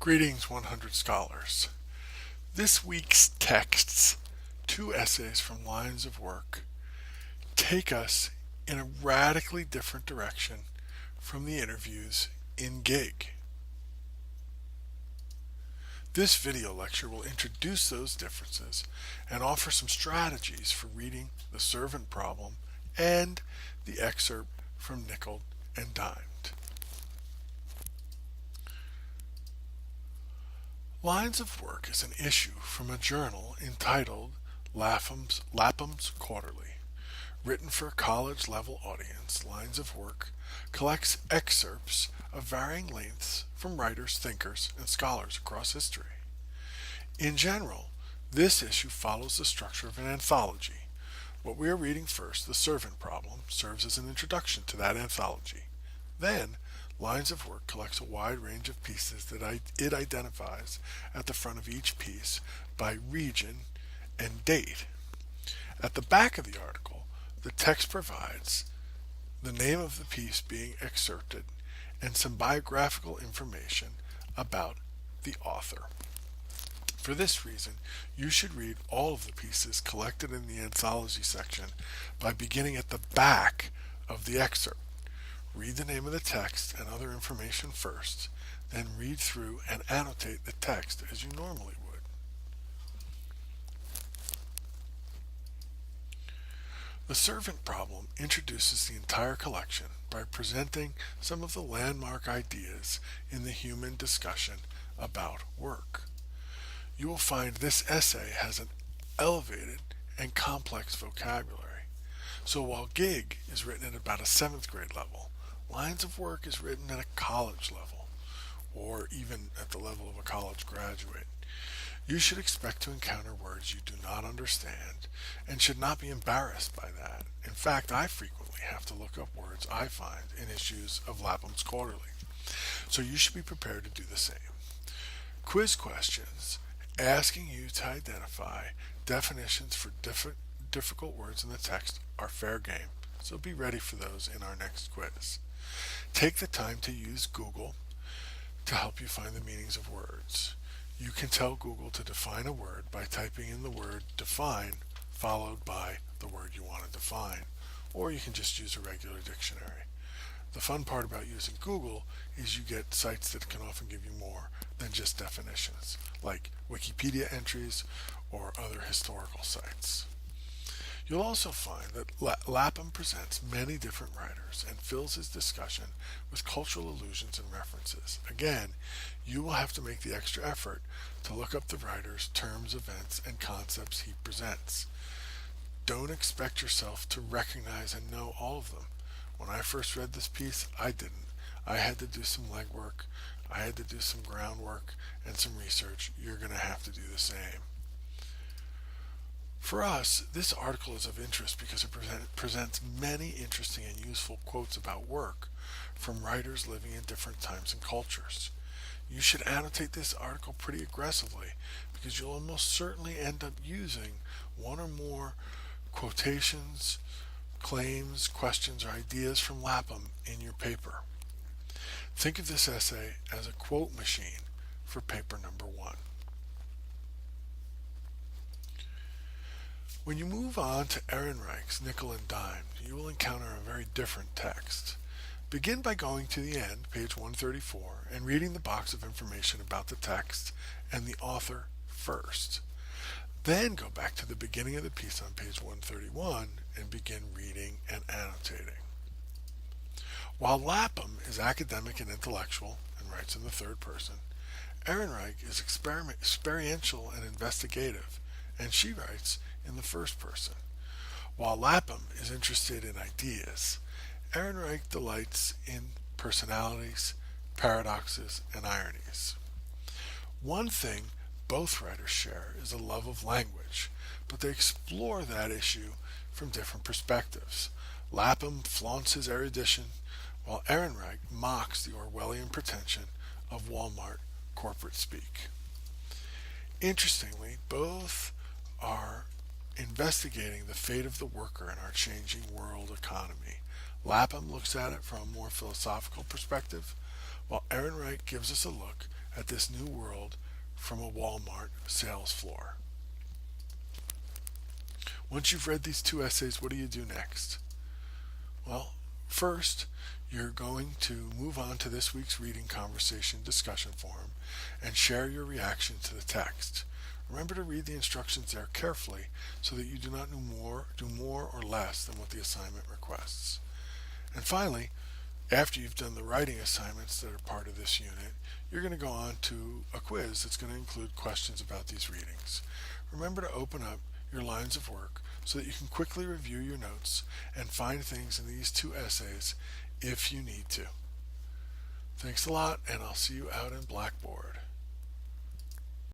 Greetings, 100 scholars. This week's texts, two essays from Lines of Work, take us in a radically different direction from the interviews in Gig. This video lecture will introduce those differences and offer some strategies for reading The Servant Problem and the excerpt from Nickel and Dimed. Lines of Work is an issue from a journal entitled Lapham's Quarterly. Written for a college-level audience, Lines of Work collects excerpts of varying lengths from writers, thinkers, and scholars across history. In general, this issue follows the structure of an anthology. What we are reading first, The Servant Problem, serves as an introduction to that anthology. Then, Lines of Work collects a wide range of pieces that it identifies at the front of each piece by region and date. At the back of the article, the text provides the name of the piece being excerpted and some biographical information about the author. For this reason, you should read all of the pieces collected in the anthology section by beginning at the back of the excerpt. Read the name of the text and other information first, then read through and annotate the text as you normally would. The Servant Problem introduces the entire collection by presenting some of the landmark ideas in the human discussion about work. You will find this essay has an elevated and complex vocabulary. So while Gig is written at about a 7th grade level, Lines of Work is written at a college level, or even at the level of a college graduate. You should expect to encounter words you do not understand and should not be embarrassed by that. In fact, I frequently have to look up words I find in issues of Lapham's Quarterly, so you should be prepared to do the same. Quiz questions asking you to identify definitions for difficult words in the text are fair game, so be ready for those in our next quiz. Take the time to use Google to help you find the meanings of words. You can tell Google to define a word by typing in the word define followed by the word you want to define, or you can just use a regular dictionary. The fun part about using Google is you get sites that can often give you more than just definitions, like Wikipedia entries or other historical sites. You'll also find that Lapham presents many different writers and fills his discussion with cultural allusions and references. Again, you will have to make the extra effort to look up the writer's terms, events, and concepts he presents. Don't expect yourself to recognize and know all of them. When I first read this piece, I didn't. I had to do some legwork, I had to do some groundwork, and some research. You're going to have to do the same. For us, this article is of interest because it presents many interesting and useful quotes about work from writers living in different times and cultures. You should annotate this article pretty aggressively because you'll almost certainly end up using one or more quotations, claims, questions, or ideas from Lapham in your paper. Think of this essay as a quote machine for paper number 1. When you move on to Ehrenreich's Nickel and Dimed, you will encounter a very different text. Begin by going to the end, page 134, and reading the box of information about the text and the author first. Then go back to the beginning of the piece on page 131 and begin reading and annotating. While Lapham is academic and intellectual and writes in the third person, Ehrenreich is experiential and investigative, and she writes in the first person. While Lapham is interested in ideas, Ehrenreich delights in personalities, paradoxes, and ironies. One thing both writers share is a love of language, but they explore that issue from different perspectives. Lapham flaunts his erudition, while Ehrenreich mocks the Orwellian pretension of Walmart corporate speak. Interestingly, both are investigating the fate of the worker in our changing world economy. Lapham looks at it from a more philosophical perspective, while Ehrenreich gives us a look at this new world from a Walmart sales floor. Once you've read these two essays, what do you do next? Well, first, you're going to move on to this week's reading conversation discussion forum and share your reaction to the text. Remember to read the instructions there carefully so that you do not do more or less than what the assignment requests. And finally, after you've done the writing assignments that are part of this unit, you're going to go on to a quiz that's going to include questions about these readings. Remember to open up your lines of work so that you can quickly review your notes and find things in these two essays if you need to. Thanks a lot, and I'll see you out in Blackboard.